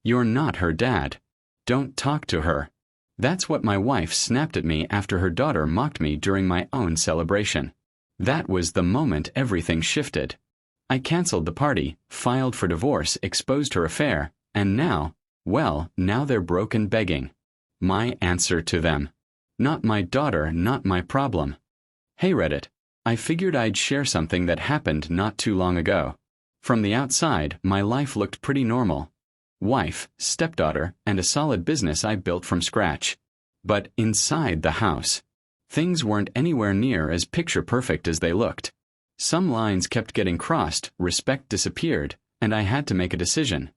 "You're not her dad. Don't talk to her." That's what my wife snapped at me after her daughter mocked me during my own celebration. That was the moment everything shifted. I canceled the party, filed for divorce, exposed her affair, and now they're broken begging. My answer to them: not my daughter, not my problem. Hey Reddit, I figured I'd share something that happened not too long ago. From the outside, my life looked pretty normal. Wife, stepdaughter, and a solid business I built from scratch. But inside the house, things weren't anywhere near as picture-perfect as they looked. Some lines kept getting crossed, respect disappeared, and I had to make a decision.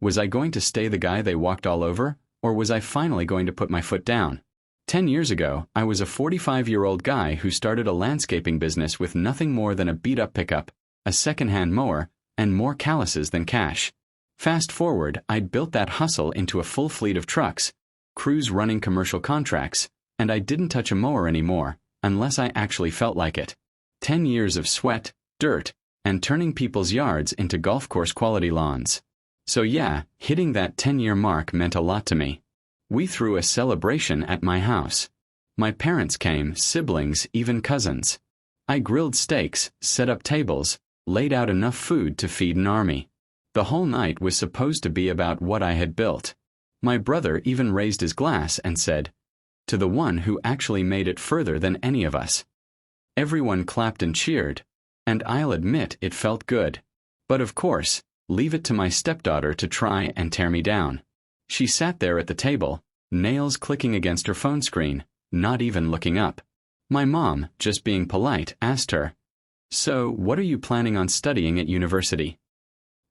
Was I going to stay the guy they walked all over, or was I finally going to put my foot down? 10 years ago, I was a 45-year-old guy who started a landscaping business with nothing more than a beat-up pickup, a secondhand mower, and more calluses than cash. Fast forward, I'd built that hustle into a full fleet of trucks, crews running commercial contracts, and I didn't touch a mower anymore, unless I actually felt like it. 10 years of sweat, dirt, and turning people's yards into golf course quality lawns. So yeah, hitting that 10-year mark meant a lot to me. We threw a celebration at my house. My parents came, siblings, even cousins. I grilled steaks, set up tables, laid out enough food to feed an army. The whole night was supposed to be about what I had built. My brother even raised his glass and said, "To the one who actually made it further than any of us." Everyone clapped and cheered, and I'll admit it felt good. But of course, leave it to my stepdaughter to try and tear me down. She sat there at the table, nails clicking against her phone screen, not even looking up. My mom, just being polite, asked her, "So, what are you planning on studying at university?"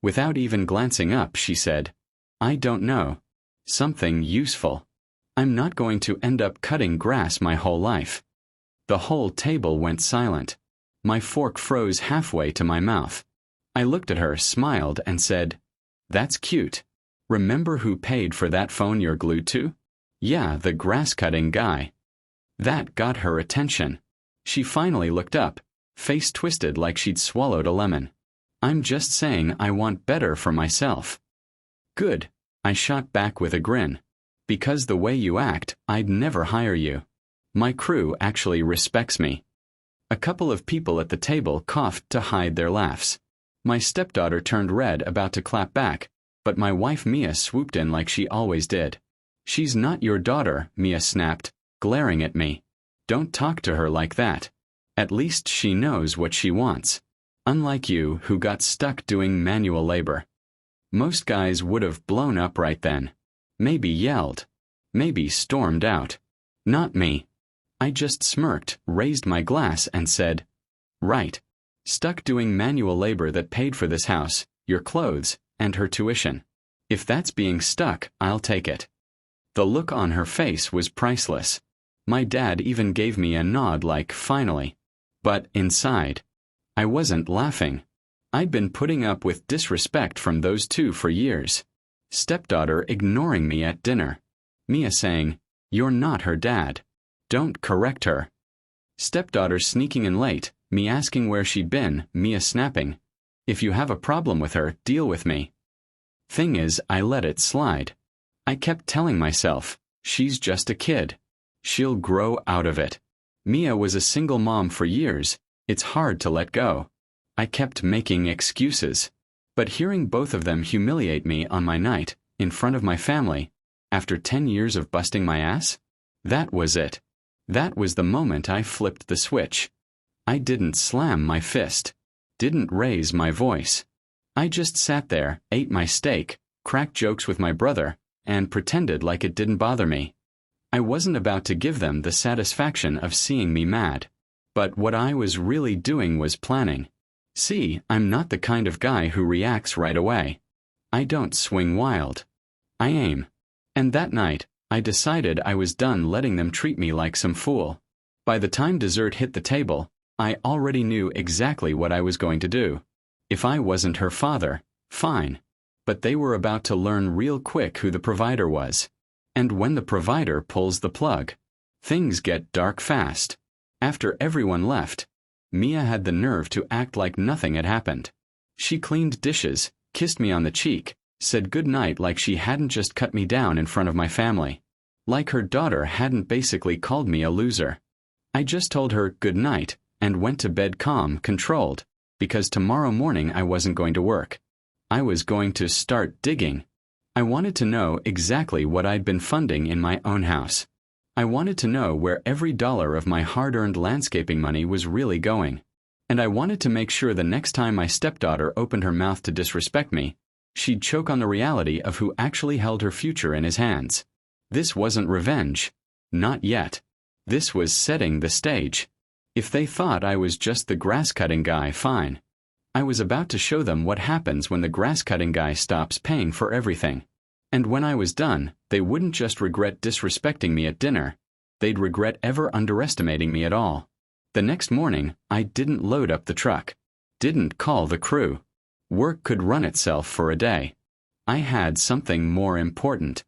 Without even glancing up, she said, "I don't know. Something useful. I'm not going to end up cutting grass my whole life." The whole table went silent. My fork froze halfway to my mouth. I looked at her, smiled, and said, "That's cute. Remember who paid for that phone you're glued to? Yeah, the grass-cutting guy." That got her attention. She finally looked up, face twisted like she'd swallowed a lemon. "I'm just saying I want better for myself." "Good," I shot back with a grin. "Because the way you act, I'd never hire you. My crew actually respects me." A couple of people at the table coughed to hide their laughs. My stepdaughter turned red, about to clap back, but my wife Mia swooped in like she always did. "She's not your daughter," Mia snapped, glaring at me. "Don't talk to her like that. At least she knows what she wants. Unlike you, who got stuck doing manual labor." Most guys would have blown up right then. Maybe yelled. Maybe stormed out. Not me. I just smirked, raised my glass, and said, "Right. Stuck doing manual labor that paid for this house, your clothes, and her tuition. If that's being stuck, I'll take it." The look on her face was priceless. My dad even gave me a nod like, finally. But inside, I wasn't laughing. I'd been putting up with disrespect from those two for years. Stepdaughter ignoring me at dinner. Mia saying, "You're not her dad. Don't correct her." Stepdaughter sneaking in late, me asking where she'd been, Mia snapping, "If you have a problem with her, deal with me." Thing is, I let it slide. I kept telling myself, she's just a kid. She'll grow out of it. Mia was a single mom for years. It's hard to let go. I kept making excuses. But hearing both of them humiliate me on my night, in front of my family, after 10 years of busting my ass, that was it. That was the moment I flipped the switch. I didn't slam my fist. Didn't raise my voice. I just sat there, ate my steak, cracked jokes with my brother, and pretended like it didn't bother me. I wasn't about to give them the satisfaction of seeing me mad. But what I was really doing was planning. See, I'm not the kind of guy who reacts right away. I don't swing wild. I aim. And that night, I decided I was done letting them treat me like some fool. By the time dessert hit the table, I already knew exactly what I was going to do. If I wasn't her father, fine. But they were about to learn real quick who the provider was. And when the provider pulls the plug, things get dark fast. After everyone left, Mia had the nerve to act like nothing had happened. She cleaned dishes, kissed me on the cheek, said goodnight like she hadn't just cut me down in front of my family. Like her daughter hadn't basically called me a loser. I just told her good night and went to bed calm, controlled, because tomorrow morning I wasn't going to work. I was going to start digging. I wanted to know exactly what I'd been funding in my own house. I wanted to know where every dollar of my hard-earned landscaping money was really going. And I wanted to make sure the next time my stepdaughter opened her mouth to disrespect me, she'd choke on the reality of who actually held her future in his hands. This wasn't revenge. Not yet. This was setting the stage. If they thought I was just the grass-cutting guy, fine. I was about to show them what happens when the grass-cutting guy stops paying for everything. And when I was done, they wouldn't just regret disrespecting me at dinner. They'd regret ever underestimating me at all. The next morning, I didn't load up the truck. Didn't call the crew. Work could run itself for a day. I had something more important.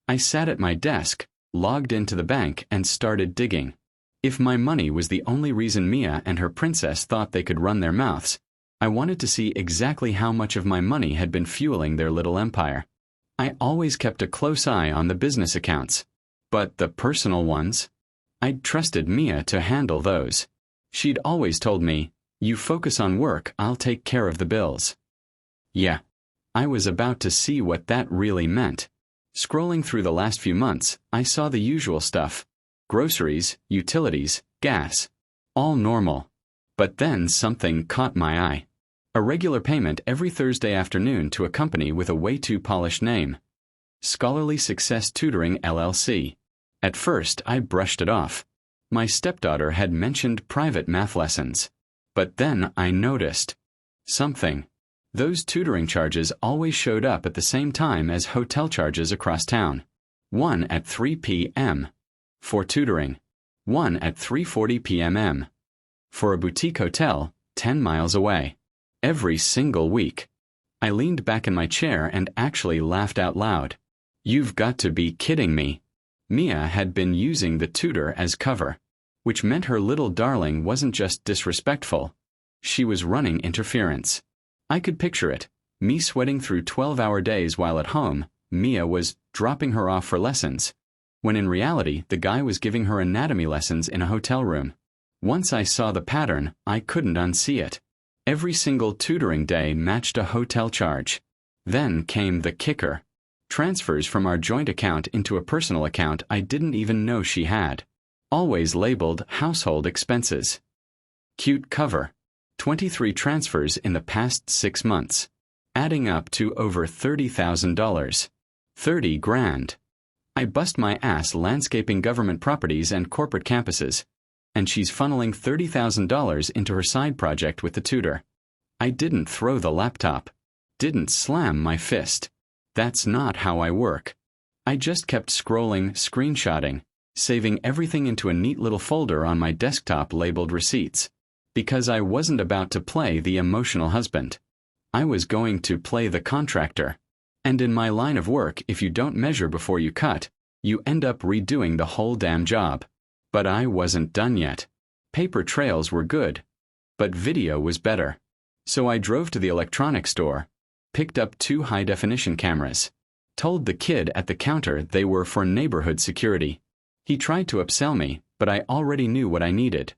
I sat at my desk, logged into the bank, and started digging. If my money was the only reason Mia and her princess thought they could run their mouths, I wanted to see exactly how much of my money had been fueling their little empire. I always kept a close eye on the business accounts. But the personal ones? I'd trusted Mia to handle those. She'd always told me, "You focus on work, I'll take care of the bills." Yeah, I was about to see what that really meant. Scrolling through the last few months, I saw the usual stuff. Groceries, utilities, gas. All normal. But then something caught my eye. A regular payment every Thursday afternoon to a company with a way too polished name. Scholarly Success Tutoring LLC. At first, I brushed it off. My stepdaughter had mentioned private math lessons. But then I noticed something. Those tutoring charges always showed up at the same time as hotel charges across town. One at 3 p.m. for tutoring. One at 3:40 p.m. for a boutique hotel 10 miles away. Every single week. I leaned back in my chair and actually laughed out loud. You've got to be kidding me. Mia had been using the tutor as cover, which meant her little darling wasn't just disrespectful. She was running interference. I could picture it, me sweating through 12-hour days while at home. Mia was dropping her off for lessons, when in reality the guy was giving her anatomy lessons in a hotel room. Once I saw the pattern, I couldn't unsee it. Every single tutoring day matched a hotel charge. Then came the kicker. Transfers from our joint account into a personal account I didn't even know she had. Always labeled household expenses. Cute cover. 23 transfers in the past 6 months. Adding up to over $30,000. 30 grand. I bust my ass landscaping government properties and corporate campuses. And she's funneling $30,000 into her side project with the tutor. I didn't throw the laptop. Didn't slam my fist. That's not how I work. I just kept scrolling, screenshotting, saving everything into a neat little folder on my desktop labeled receipts. Because I wasn't about to play the emotional husband. I was going to play the contractor. And in my line of work, if you don't measure before you cut, you end up redoing the whole damn job. But I wasn't done yet. Paper trails were good. But video was better. So I drove to the electronics store, picked up 2 high-definition cameras, told the kid at the counter they were for neighborhood security. He tried to upsell me, but I already knew what I needed.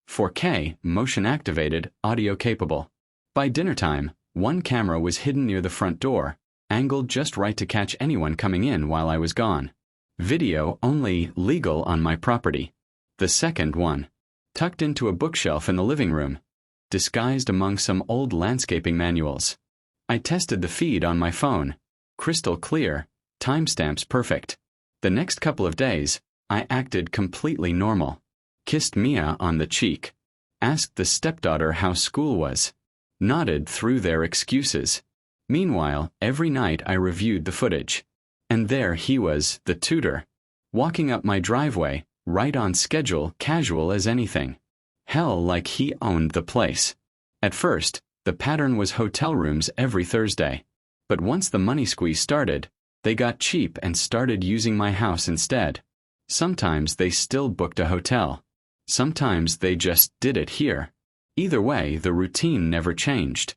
4K, motion-activated, audio-capable. By dinner time, 1 camera was hidden near the front door, angled just right to catch anyone coming in while I was gone. Video only legal on my property. The second one, tucked into a bookshelf in the living room, disguised among some old landscaping manuals. I tested the feed on my phone. Crystal clear, timestamps perfect. The next couple of days, I acted completely normal. Kissed Mia on the cheek. Asked the stepdaughter how school was. Nodded through their excuses. Meanwhile, every night I reviewed the footage. And there he was, the tutor, walking up my driveway, right on schedule, casual as anything. Hell, like he owned the place. At first, the pattern was hotel rooms every Thursday. But once the money squeeze started, they got cheap and started using my house instead. Sometimes they still booked a hotel. Sometimes they just did it here. Either way, the routine never changed.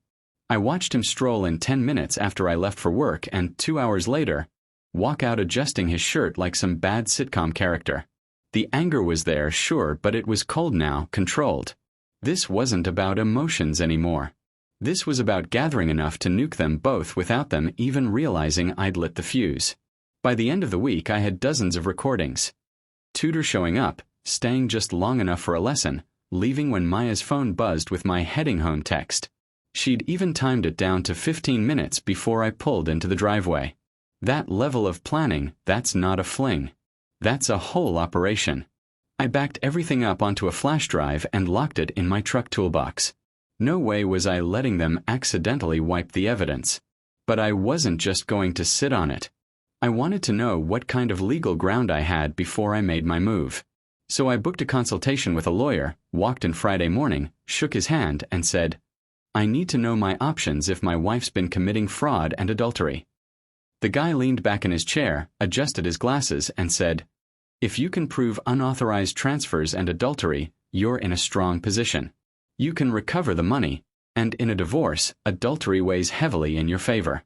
I watched him stroll in 10 minutes after I left for work and 2 hours later, walk out adjusting his shirt like some bad sitcom character. The anger was there, sure, but it was cold now, controlled. This wasn't about emotions anymore. This was about gathering enough to nuke them both without them even realizing I'd lit the fuse. By the end of the week, I had dozens of recordings. Tutor showing up, staying just long enough for a lesson, leaving when Maya's phone buzzed with my heading home text. She'd even timed it down to 15 minutes before I pulled into the driveway. That level of planning, that's not a fling. That's a whole operation. I backed everything up onto a flash drive and locked it in my truck toolbox. No way was I letting them accidentally wipe the evidence. But I wasn't just going to sit on it. I wanted to know what kind of legal ground I had before I made my move. So I booked a consultation with a lawyer, walked in Friday morning, shook his hand, and said, "I need to know my options if my wife's been committing fraud and adultery." The guy leaned back in his chair, adjusted his glasses, and said, "If you can prove unauthorized transfers and adultery, you're in a strong position. You can recover the money, and in a divorce, adultery weighs heavily in your favor."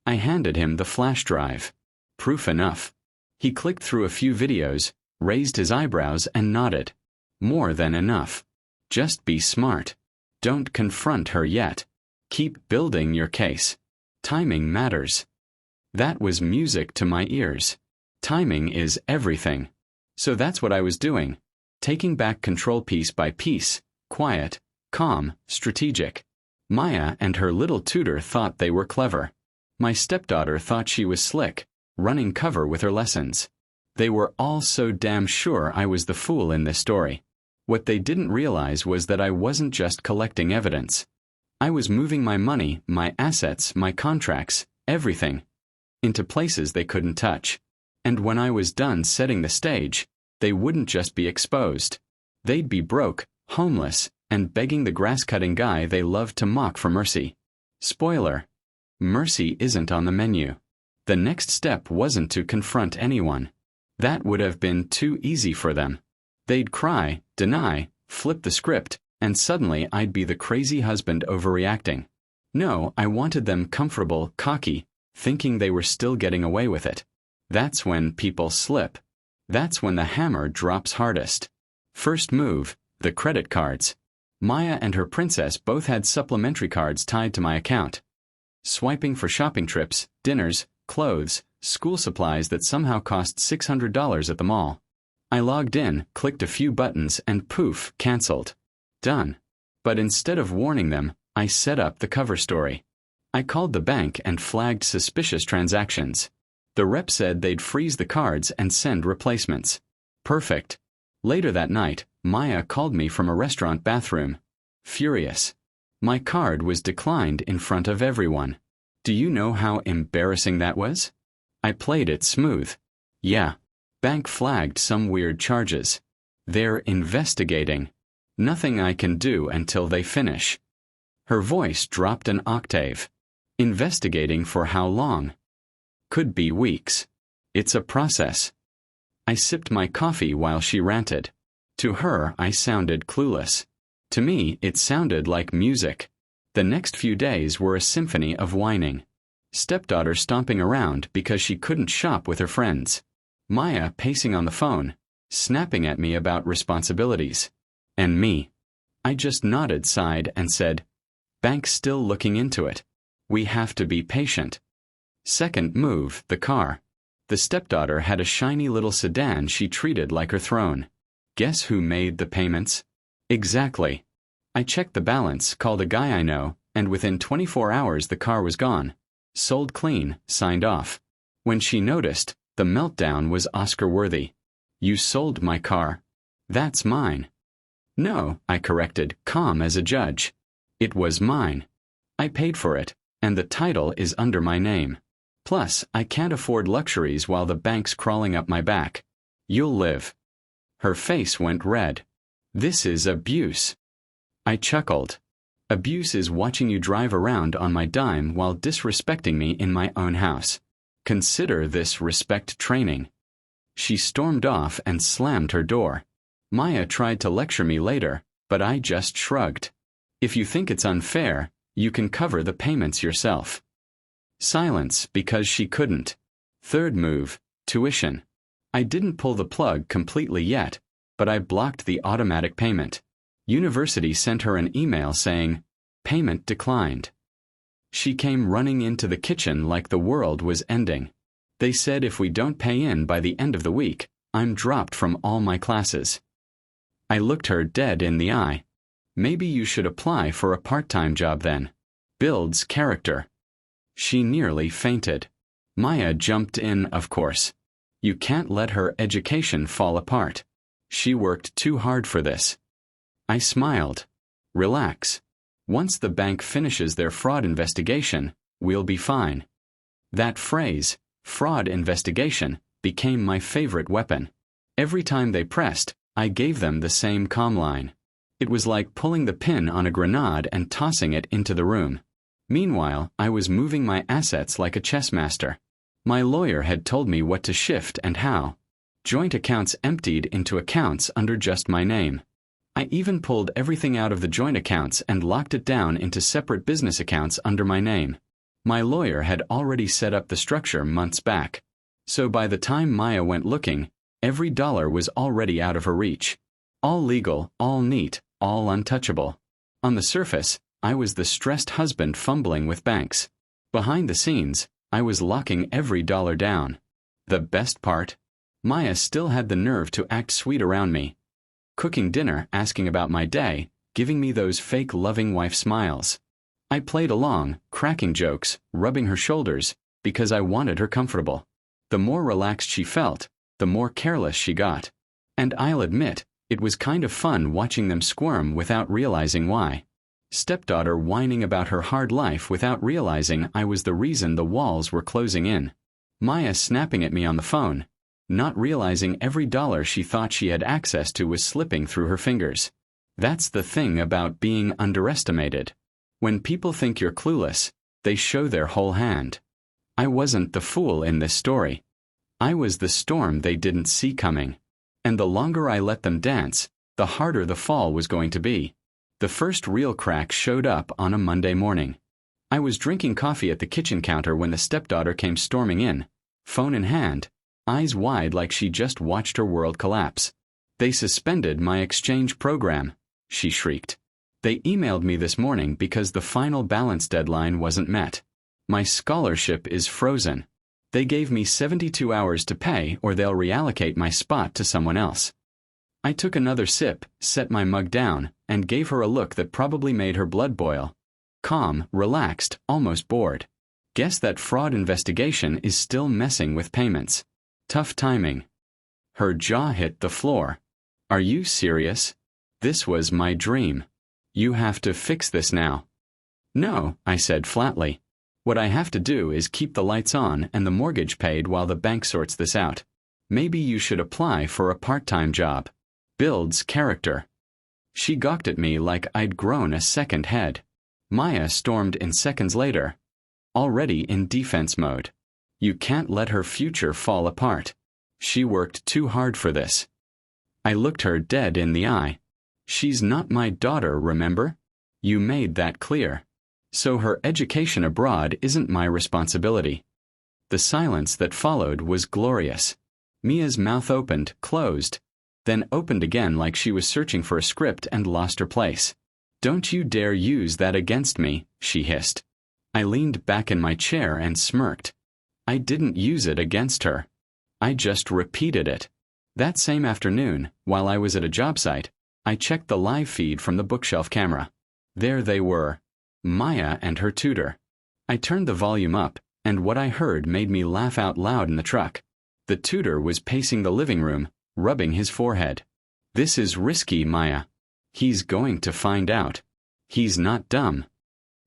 I handed him the flash drive. Proof enough. He clicked through a few videos, raised his eyebrows, and nodded. More than enough. Just be smart. Don't confront her yet. Keep building your case. Timing matters. That was music to my ears. Timing is everything. So that's what I was doing. Taking back control piece by piece, quiet, calm, strategic. Maya and her little tutor thought they were clever. My stepdaughter thought she was slick, running cover with her lessons. They were all so damn sure I was the fool in this story. What they didn't realize was that I wasn't just collecting evidence. I was moving my money, my assets, my contracts, everything, into places they couldn't touch. And when I was done setting the stage, they wouldn't just be exposed. They'd be broke, homeless, and begging the grass-cutting guy they loved to mock for mercy. Spoiler: mercy isn't on the menu. The next step wasn't to confront anyone. That would have been too easy for them. They'd cry, deny, flip the script, and suddenly I'd be the crazy husband overreacting. No, I wanted them comfortable, cocky, thinking they were still getting away with it. That's when people slip. That's when the hammer drops hardest. First move, the credit cards. Maya and her princess both had supplementary cards tied to my account. Swiping for shopping trips, dinners, clothes, school supplies that somehow cost $600 at the mall. I logged in, clicked a few buttons, and poof, canceled. Done. But instead of warning them, I set up the cover story. I called the bank and flagged suspicious transactions. The rep said they'd freeze the cards and send replacements. Perfect. Later that night, Maya called me from a restaurant bathroom. Furious. My card was declined in front of everyone. Do you know how embarrassing that was? I played it smooth. Yeah. Bank flagged some weird charges. They're investigating. Nothing I can do until they finish. Her voice dropped an octave. Investigating for how long? Could be weeks. It's a process. I sipped my coffee while she ranted. To her, I sounded clueless. To me, it sounded like music. The next few days were a symphony of whining. Stepdaughter stomping around because she couldn't shop with her friends. Maya pacing on the phone, snapping at me about responsibilities. And me. I just nodded, sighed, and said, "Bank's still looking into it. We have to be patient." Second move, the car. The stepdaughter had a shiny little sedan she treated like her throne. Guess who made the payments? Exactly. I checked the balance, called a guy I know, and within 24 hours the car was gone. Sold clean, signed off. When she noticed, the meltdown was Oscar-worthy. "You sold my car. That's mine." "No," I corrected, calm as a judge. "It was mine. I paid for it, and the title is under my name. Plus, I can't afford luxuries while the bank's crawling up my back. You'll live." Her face went red. "This is abuse." I chuckled. Abuse is watching you drive around on my dime while disrespecting me in my own house. Consider this respect training. She stormed off and slammed her door. Maya tried to lecture me later, but I just shrugged. If you think it's unfair, You can cover the payments yourself. Silence because she couldn't. Third move, tuition. I didn't pull the plug completely yet, but I blocked the automatic payment. University sent her an email saying, "Payment declined." She came running into the kitchen like the world was ending. They said if we don't pay in by the end of the week, I'm dropped from all my classes. I looked her dead in the eye. Maybe you should apply for a part-time job then. Builds character. She nearly fainted. Maya jumped in, of course. You can't let her education fall apart. She worked too hard for this. I smiled. Relax. Once the bank finishes their fraud investigation, we'll be fine. That phrase, fraud investigation, became my favorite weapon. Every time they pressed, I gave them the same calm line. It was like pulling the pin on a grenade and tossing it into the room. Meanwhile, I was moving my assets like a chess master. My lawyer had told me what to shift and how. Joint accounts emptied into accounts under just my name. I even pulled everything out of the joint accounts and locked it down into separate business accounts under my name. My lawyer had already set up the structure months back. So by the time Maya went looking, every dollar was already out of her reach. All legal, all neat, all untouchable. On the surface, I was the stressed husband fumbling with banks. Behind the scenes, I was locking every dollar down. The best part? Maya still had the nerve to act sweet around me. Cooking dinner, asking about my day, giving me those fake loving wife smiles. I played along, cracking jokes, rubbing her shoulders, because I wanted her comfortable. The more relaxed she felt, the more careless she got. And I'll admit, it was kind of fun watching them squirm without realizing why. Stepdaughter whining about her hard life without realizing I was the reason the walls were closing in. Maya snapping at me on the phone, not realizing every dollar she thought she had access to was slipping through her fingers. That's the thing about being underestimated. When people think you're clueless, they show their whole hand. I wasn't the fool in this story. I was the storm they didn't see coming. And the longer I let them dance, the harder the fall was going to be. The first real crack showed up on a Monday morning. I was drinking coffee at the kitchen counter when the stepdaughter came storming in, phone in hand, eyes wide like she just watched her world collapse. "They suspended my exchange program," she shrieked. "They emailed me this morning because the final balance deadline wasn't met. My scholarship is frozen. They gave me 72 hours to pay or they'll reallocate my spot to someone else." I took another sip, set my mug down, and gave her a look that probably made her blood boil. Calm, relaxed, almost bored. Guess that fraud investigation is still messing with payments. Tough timing. Her jaw hit the floor. "Are you serious? This was my dream. You have to fix this now." "No," I said flatly. "What I have to do is keep the lights on and the mortgage paid while the bank sorts this out. Maybe you should apply for a part-time job. Builds character." She gawked at me like I'd grown a second head. Maya stormed in seconds later, already in defense mode. You can't let her future fall apart. She worked too hard for this. I looked her dead in the eye. She's not my daughter, remember? You made that clear. So her education abroad isn't my responsibility. The silence that followed was glorious. Mia's mouth opened, closed, then opened again like she was searching for a script and lost her place. "Don't you dare use that against me," she hissed. I leaned back in my chair and smirked. I didn't use it against her. I just repeated it. That same afternoon, while I was at a job site, I checked the live feed from the bookshelf camera. There they were, Maya and her tutor. I turned the volume up, and what I heard made me laugh out loud in the truck. The tutor was pacing the living room, rubbing his forehead. "This is risky, Maya. He's going to find out. He's not dumb."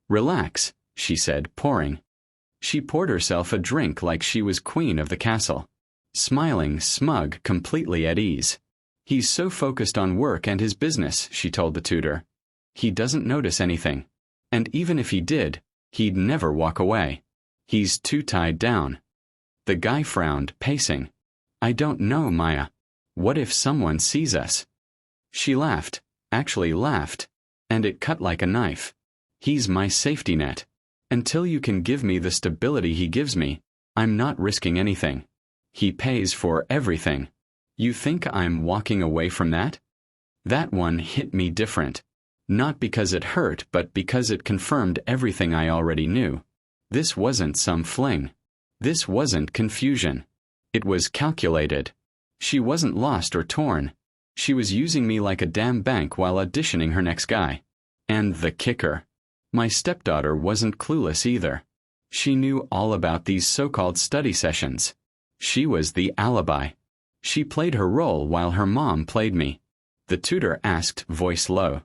"Relax," she said, pouring. She poured herself a drink like she was queen of the castle. Smiling, smug, completely at ease. "He's so focused on work and his business," she told the tutor. "He doesn't notice anything. And even if he did, he'd never walk away. He's too tied down." The guy frowned, pacing. "I don't know, Maya. What if someone sees us?" She laughed, actually laughed, and it cut like a knife. He's my safety net. Until you can give me the stability he gives me, I'm not risking anything. He pays for everything. You think I'm walking away from that? That one hit me different. Not because it hurt, but because it confirmed everything I already knew. This wasn't some fling. This wasn't confusion. It was calculated. She wasn't lost or torn. She was using me like a damn bank while auditioning her next guy. And the kicker. My stepdaughter wasn't clueless either. She knew all about these so-called study sessions. She was the alibi. She played her role while her mom played me. The tutor asked, voice low.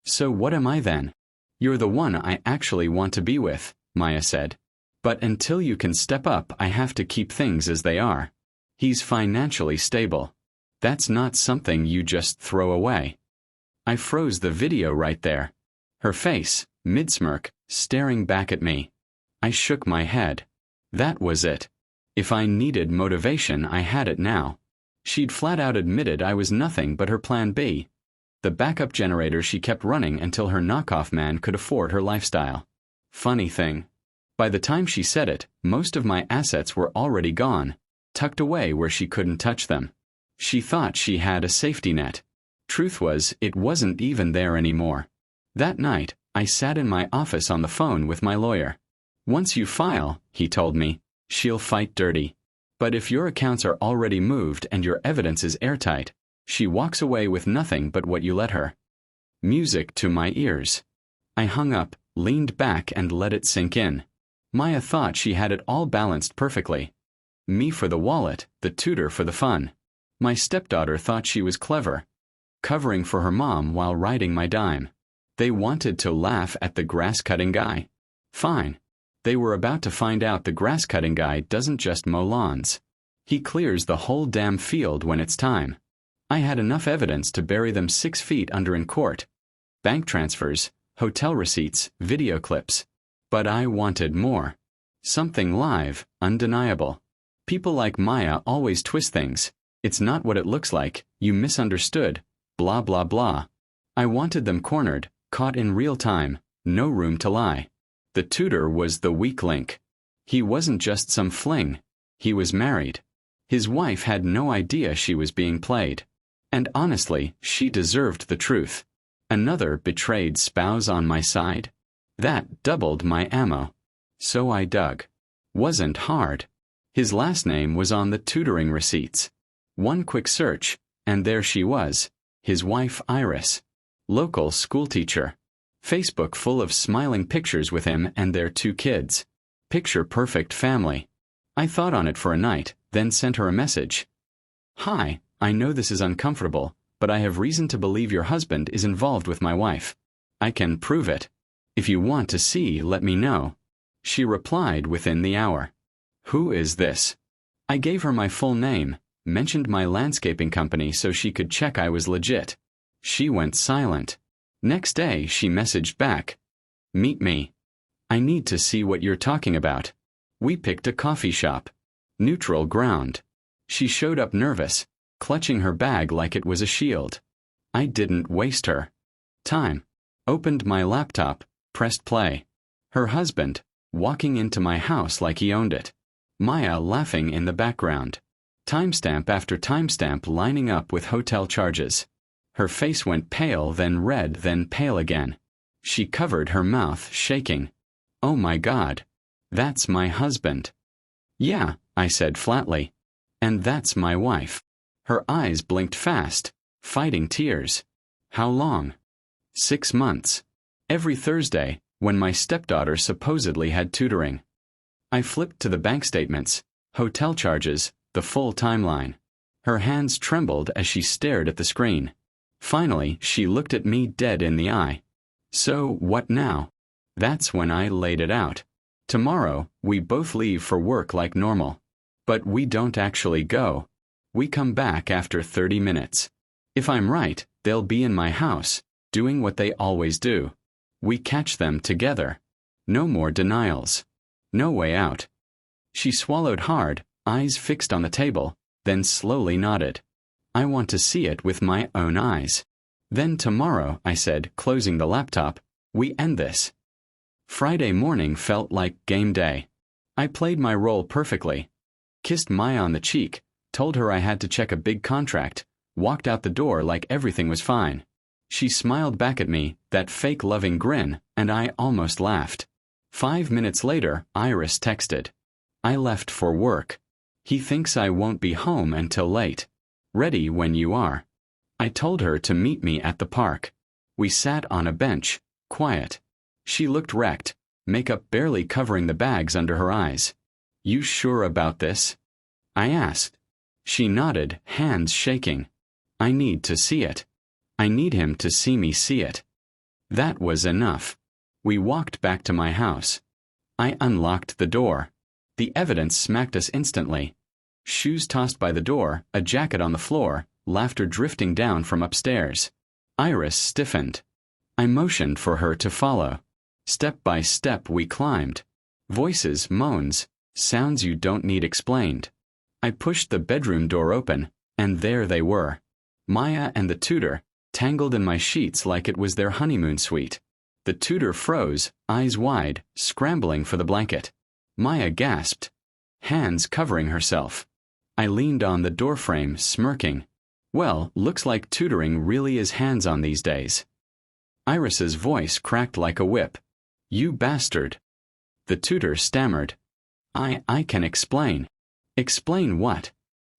So what am I then? You're the one I actually want to be with, Maya said. But until you can step up, I have to keep things as they are. He's financially stable. That's not something you just throw away. I froze the video right there. Her face, mid-smirk, staring back at me. I shook my head. That was it. If I needed motivation, I had it now. She'd flat out admitted I was nothing but her plan B. The backup generator she kept running until her knockoff man could afford her lifestyle. Funny thing. By the time she said it, most of my assets were already gone, tucked away where she couldn't touch them. She thought she had a safety net. Truth was, it wasn't even there anymore. That night, I sat in my office on the phone with my lawyer. Once you file, he told me, she'll fight dirty. But if your accounts are already moved and your evidence is airtight, she walks away with nothing but what you let her. Music to my ears. I hung up, leaned back and let it sink in. Maya thought she had it all balanced perfectly. Me for the wallet, the tutor for the fun. My stepdaughter thought she was clever, covering for her mom while riding my dime. They wanted to laugh at the grass-cutting guy. Fine. They were about to find out the grass-cutting guy doesn't just mow lawns. He clears the whole damn field when it's time. I had enough evidence to bury them 6 feet under in court. Bank transfers, hotel receipts, video clips. But I wanted more. Something live, undeniable. People like Maya always twist things. It's not what it looks like, you misunderstood, blah blah blah. I wanted them cornered, caught in real time, no room to lie. The tutor was the weak link. He wasn't just some fling. He was married. His wife had no idea she was being played. And honestly, she deserved the truth. Another betrayed spouse on my side? That doubled my ammo. So I dug. Wasn't hard. His last name was on the tutoring receipts. One quick search, and there she was, his wife Iris. Local schoolteacher. Facebook full of smiling pictures with him and their 2 kids. Picture-perfect family. I thought on it for a night, then sent her a message. Hi, I know this is uncomfortable, but I have reason to believe your husband is involved with my wife. I can prove it. If you want to see, let me know. She replied within the hour. Who is this? I gave her my full name, mentioned my landscaping company so she could check I was legit. She went silent. Next day, she messaged back. Meet me. I need to see what you're talking about. We picked a coffee shop. Neutral ground. She showed up nervous, clutching her bag like it was a shield. I didn't waste her time. Opened my laptop, pressed play. Her husband, walking into my house like he owned it. Maya laughing in the background. Timestamp after timestamp lining up with hotel charges. Her face went pale, then red, then pale again. She covered her mouth, shaking. Oh my God. That's my husband. Yeah, I said flatly. And that's my wife. Her eyes blinked fast, fighting tears. How long? 6 months. Every Thursday, when my stepdaughter supposedly had tutoring. I flipped to the bank statements, hotel charges, the full timeline. Her hands trembled as she stared at the screen. Finally, she looked at me dead in the eye. So, what now? That's when I laid it out. Tomorrow, we both leave for work like normal. But we don't actually go. We come back after 30 minutes. If I'm right, they'll be in my house, doing what they always do. We catch them together. No more denials. No way out. She swallowed hard, eyes fixed on the table, then slowly nodded. I want to see it with my own eyes. Then tomorrow, I said, closing the laptop, we end this. Friday morning felt like game day. I played my role perfectly. Kissed Maya on the cheek, told her I had to check a big contract, walked out the door like everything was fine. She smiled back at me, that fake loving grin, and I almost laughed. 5 minutes later, Iris texted. I left for work. He thinks I won't be home until late. Ready when you are. I told her to meet me at the park. We sat on a bench, quiet. She looked wrecked, makeup barely covering the bags under her eyes. You sure about this? I asked. She nodded, hands shaking. I need to see it. I need him to see me see it. That was enough. We walked back to my house. I unlocked the door. The evidence smacked us instantly. Shoes tossed by the door, a jacket on the floor, laughter drifting down from upstairs. Iris stiffened. I motioned for her to follow. Step by step we climbed. Voices, moans, sounds you don't need explained. I pushed the bedroom door open, and there they were. Maya and the tutor, tangled in my sheets like it was their honeymoon suite. The tutor froze, eyes wide, scrambling for the blanket. Maya gasped, hands covering herself. I leaned on the doorframe, smirking. Well, looks like tutoring really is hands-on these days. Iris's voice cracked like a whip. You bastard. The tutor stammered. I can explain. Explain what?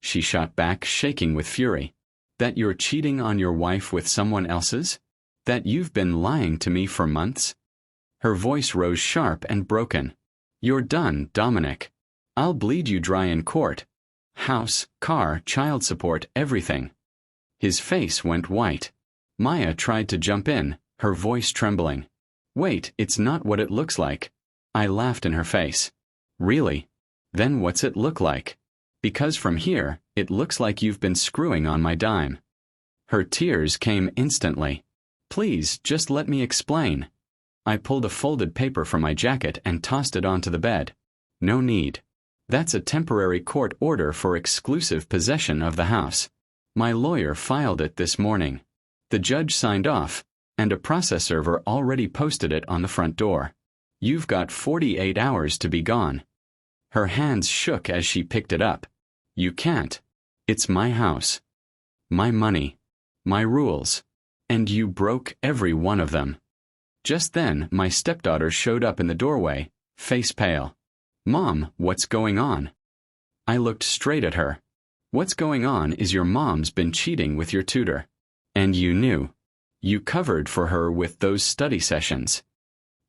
She shot back, shaking with fury. That you're cheating on your wife with someone else's? That you've been lying to me for months? Her voice rose sharp and broken. You're done, Dominic. I'll bleed you dry in court. House, car, child support, everything. His face went white. Maya tried to jump in, her voice trembling. Wait, it's not what it looks like. I laughed in her face. Really? Then what's it look like? Because from here, it looks like you've been screwing on my dime. Her tears came instantly. Please, just let me explain. I pulled a folded paper from my jacket and tossed it onto the bed. No need. That's a temporary court order for exclusive possession of the house. My lawyer filed it this morning. The judge signed off, and a process server already posted it on the front door. You've got 48 hours to be gone. Her hands shook as she picked it up. You can't. It's my house. My money. My rules. And you broke every one of them. Just then, my stepdaughter showed up in the doorway, face pale. Mom, what's going on? I looked straight at her. What's going on is your mom's been cheating with your tutor. And you knew. You covered for her with those study sessions.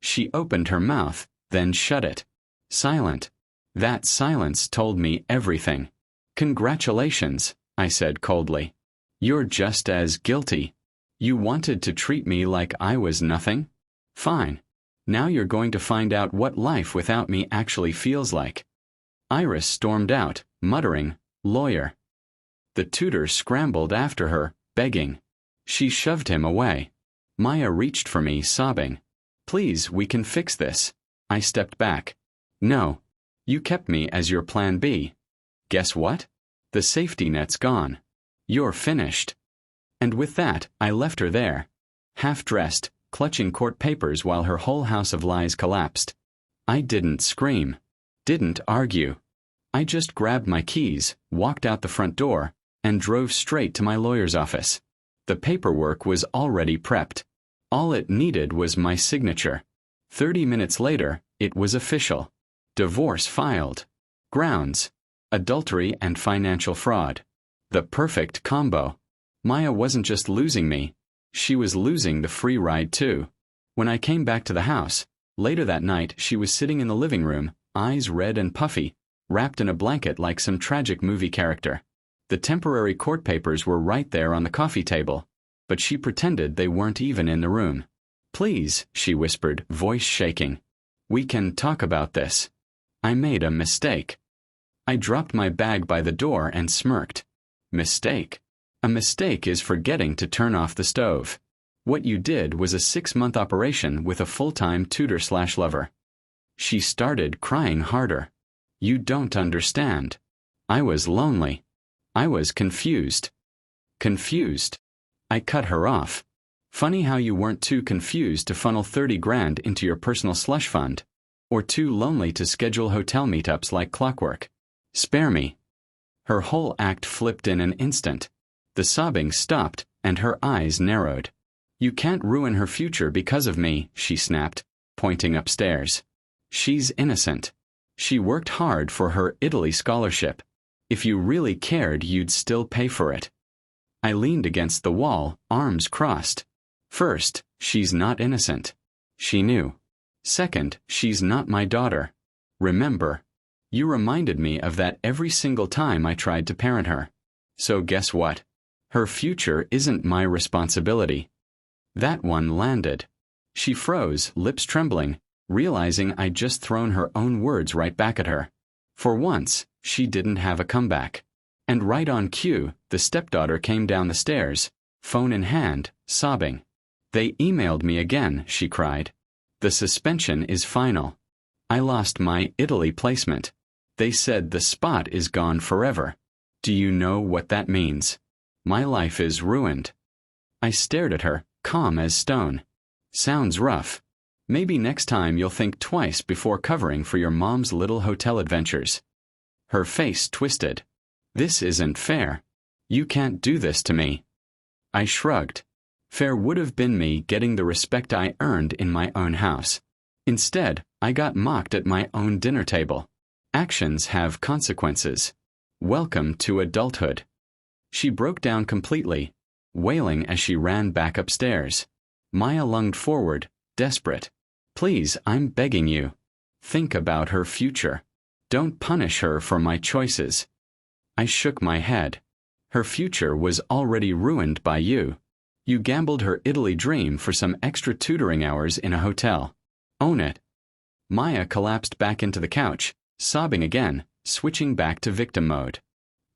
She opened her mouth, then shut it. Silent. That silence told me everything. Congratulations, I said coldly. You're just as guilty. You wanted to treat me like I was nothing? Fine. Now you're going to find out what life without me actually feels like. Iris stormed out, muttering, lawyer. The tutor scrambled after her, begging. She shoved him away. Maya reached for me, sobbing. Please, we can fix this. I stepped back. No. You kept me as your plan B. Guess what? The safety net's gone. You're finished. And with that, I left her there, half-dressed, clutching court papers while her whole house of lies collapsed. I didn't scream. Didn't argue. I just grabbed my keys, walked out the front door, and drove straight to my lawyer's office. The paperwork was already prepped. All it needed was my signature. 30 minutes later, it was official. Divorce filed. Grounds: adultery and financial fraud. The perfect combo. Maya wasn't just losing me. She was losing the free ride too. When I came back to the house, later that night she was sitting in the living room, eyes red and puffy, wrapped in a blanket like some tragic movie character. The temporary court papers were right there on the coffee table, but she pretended they weren't even in the room. Please, she whispered, voice shaking. We can talk about this. I made a mistake. I dropped my bag by the door and smirked. Mistake? A mistake is forgetting to turn off the stove. What you did was a 6-month operation with a full-time tutor/lover. She started crying harder. You don't understand. I was lonely. I was confused. Confused. I cut her off. Funny how you weren't too confused to funnel 30 grand into your personal slush fund, or too lonely to schedule hotel meetups like clockwork. Spare me. Her whole act flipped in an instant. The sobbing stopped, and her eyes narrowed. You can't ruin her future because of me, she snapped, pointing upstairs. She's innocent. She worked hard for her Italy scholarship. If you really cared, you'd still pay for it. I leaned against the wall, arms crossed. First, she's not innocent. She knew. Second, she's not my daughter. Remember, you reminded me of that every single time I tried to parent her. So guess what? Her future isn't my responsibility. That one landed. She froze, lips trembling, realizing I'd just thrown her own words right back at her. For once, she didn't have a comeback. And right on cue, the stepdaughter came down the stairs, phone in hand, sobbing. They emailed me again, she cried. The suspension is final. I lost my Italy placement. They said the spot is gone forever. Do you know what that means? My life is ruined. I stared at her, calm as stone. Sounds rough. Maybe next time you'll think twice before covering for your mom's little hotel adventures. Her face twisted. This isn't fair. You can't do this to me. I shrugged. Fair would have been me getting the respect I earned in my own house. Instead, I got mocked at my own dinner table. Actions have consequences. Welcome to adulthood. She broke down completely, wailing as she ran back upstairs. Maya lunged forward, desperate. Please, I'm begging you. Think about her future. Don't punish her for my choices. I shook my head. Her future was already ruined by you. You gambled her Italy dream for some extra tutoring hours in a hotel. Own it. Maya collapsed back into the couch, sobbing again, switching back to victim mode.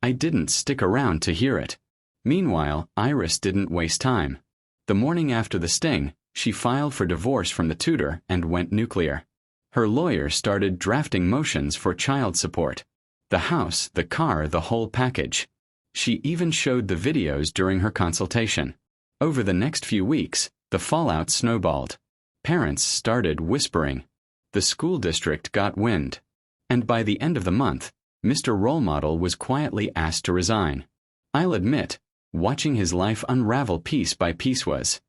I didn't stick around to hear it. Meanwhile, Iris didn't waste time. The morning after the sting, she filed for divorce from the tutor and went nuclear. Her lawyer started drafting motions for child support. The house, the car, the whole package. She even showed the videos during her consultation. Over the next few weeks, the fallout snowballed. Parents started whispering. The school district got wind. And by the end of the month, Mr. Role Model was quietly asked to resign. I'll admit, watching his life unravel piece by piece was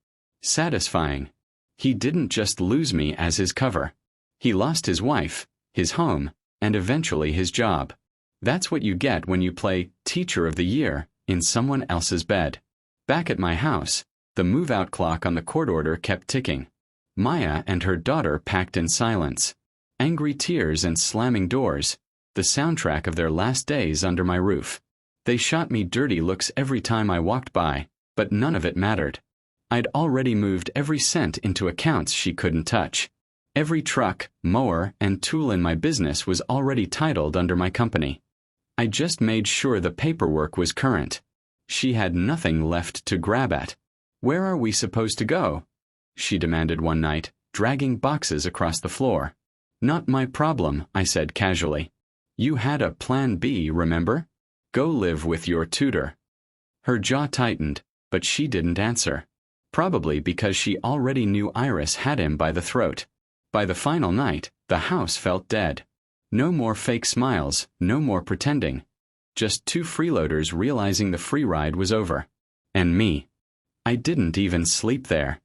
satisfying. He didn't just lose me as his cover. He lost his wife, his home, and eventually his job. That's what you get when you play Teacher of the Year in someone else's bed. Back at my house, the move-out clock on the court order kept ticking. Maya and her daughter packed in silence. Angry tears and slamming doors, the soundtrack of their last days under my roof. They shot me dirty looks every time I walked by, but none of it mattered. I'd already moved every cent into accounts she couldn't touch. Every truck, mower, and tool in my business was already titled under my company. I just made sure the paperwork was current. She had nothing left to grab at. Where are we supposed to go? She demanded one night, dragging boxes across the floor. Not my problem, I said casually. You had a plan B, remember? Go live with your tutor. Her jaw tightened, but she didn't answer. Probably because she already knew Iris had him by the throat. By the final night, the house felt dead. No more fake smiles, no more pretending. Just two freeloaders realizing the free ride was over. And me. I didn't even sleep there.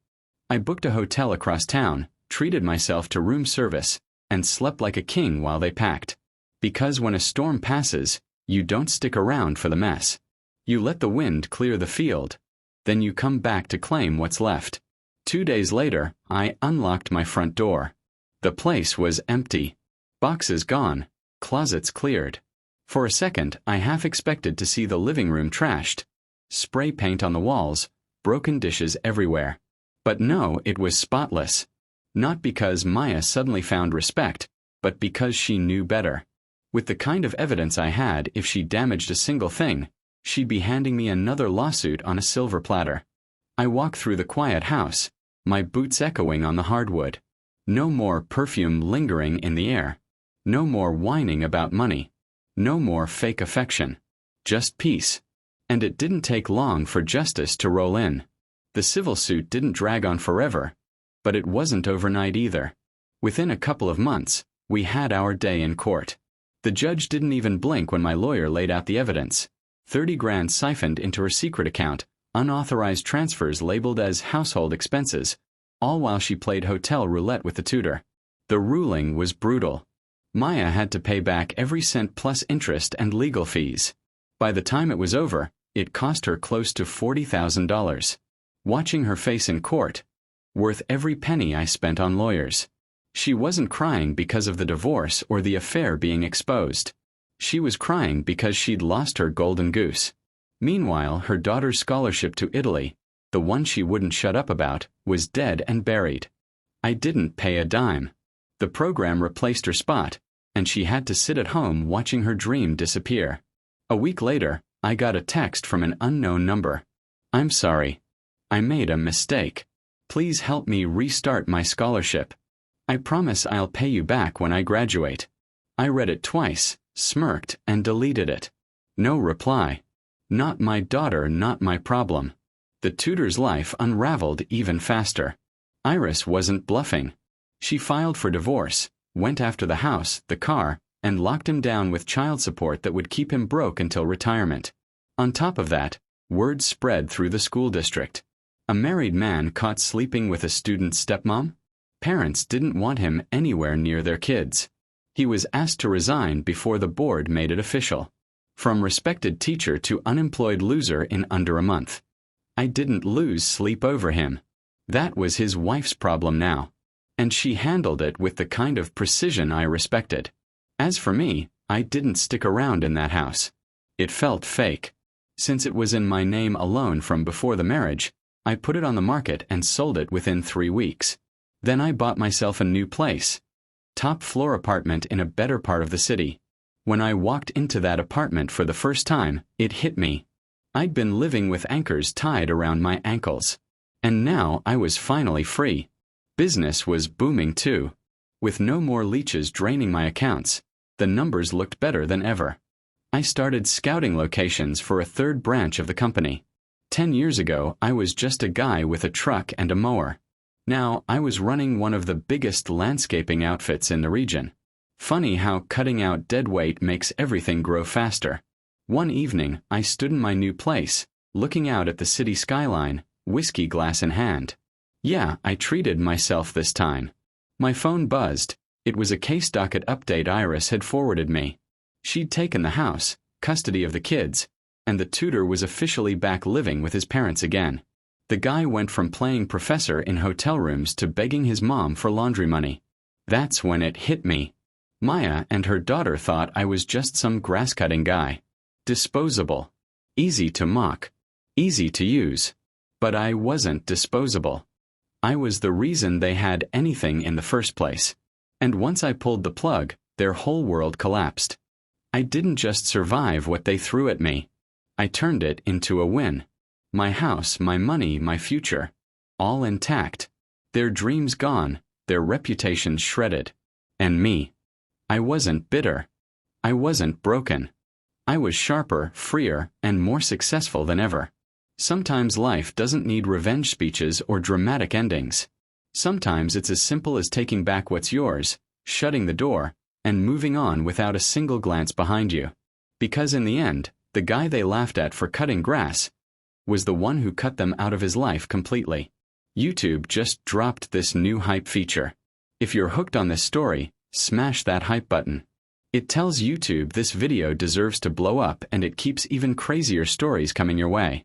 I booked a hotel across town, treated myself to room service, and slept like a king while they packed. Because when a storm passes, you don't stick around for the mess. You let the wind clear the field. Then you come back to claim what's left. 2 days later, I unlocked my front door. The place was empty. Boxes gone, closets cleared. For a second, I half expected to see the living room trashed. Spray paint on the walls, broken dishes everywhere. But no, it was spotless. Not because Maya suddenly found respect, but because she knew better. With the kind of evidence I had, if she damaged a single thing, she'd be handing me another lawsuit on a silver platter. I walked through the quiet house, my boots echoing on the hardwood. No more perfume lingering in the air. No more whining about money. No more fake affection. Just peace. And it didn't take long for justice to roll in. The civil suit didn't drag on forever, but it wasn't overnight either. Within a couple of months, we had our day in court. The judge didn't even blink when my lawyer laid out the evidence. 30 grand siphoned into her secret account, unauthorized transfers labeled as household expenses, all while she played hotel roulette with the tutor. The ruling was brutal. Maya had to pay back every cent plus interest and legal fees. By the time it was over, it cost her close to $40,000. Watching her face in court, worth every penny I spent on lawyers. She wasn't crying because of the divorce or the affair being exposed. She was crying because she'd lost her golden goose. Meanwhile, her daughter's scholarship to Italy, the one she wouldn't shut up about, was dead and buried. I didn't pay a dime. The program replaced her spot, and she had to sit at home watching her dream disappear. A week later, I got a text from an unknown number. "I'm sorry. I made a mistake. Please help me restart my scholarship. I promise I'll pay you back when I graduate." I read it twice, smirked, and deleted it. No reply. Not my daughter, not my problem. The tutor's life unraveled even faster. Iris wasn't bluffing. She filed for divorce, went after the house, the car, and locked him down with child support that would keep him broke until retirement. On top of that, word spread through the school district. A married man caught sleeping with a student's stepmom? Parents didn't want him anywhere near their kids. He was asked to resign before the board made it official. From respected teacher to unemployed loser in under a month. I didn't lose sleep over him. That was his wife's problem now. And she handled it with the kind of precision I respected. As for me, I didn't stick around in that house. It felt fake. Since it was in my name alone from before the marriage, I put it on the market and sold it within 3 weeks. Then I bought myself a new place. Top floor apartment in a better part of the city. When I walked into that apartment for the first time, it hit me. I'd been living with anchors tied around my ankles. And now I was finally free. Business was booming too. With no more leeches draining my accounts, the numbers looked better than ever. I started scouting locations for a third branch of the company. 10 years ago, I was just a guy with a truck and a mower. Now, I was running one of the biggest landscaping outfits in the region. Funny how cutting out dead weight makes everything grow faster. One evening, I stood in my new place, looking out at the city skyline, whiskey glass in hand. Yeah, I treated myself this time. My phone buzzed. It was a case docket update Iris had forwarded me. She'd taken the house, custody of the kids, and the tutor was officially back living with his parents again. The guy went from playing professor in hotel rooms to begging his mom for laundry money. That's when it hit me. Maya and her daughter thought I was just some grass-cutting guy. Disposable. Easy to mock. Easy to use. But I wasn't disposable. I was the reason they had anything in the first place. And once I pulled the plug, their whole world collapsed. I didn't just survive what they threw at me. I turned it into a win. My house, my money, my future. All intact. Their dreams gone, their reputation shredded. And me. I wasn't bitter. I wasn't broken. I was sharper, freer, and more successful than ever. Sometimes life doesn't need revenge speeches or dramatic endings. Sometimes it's as simple as taking back what's yours, shutting the door, and moving on without a single glance behind you. Because in the end, the guy they laughed at for cutting grass was the one who cut them out of his life completely. YouTube just dropped this new hype feature. If you're hooked on this story, smash that hype button. It tells YouTube this video deserves to blow up and it keeps even crazier stories coming your way.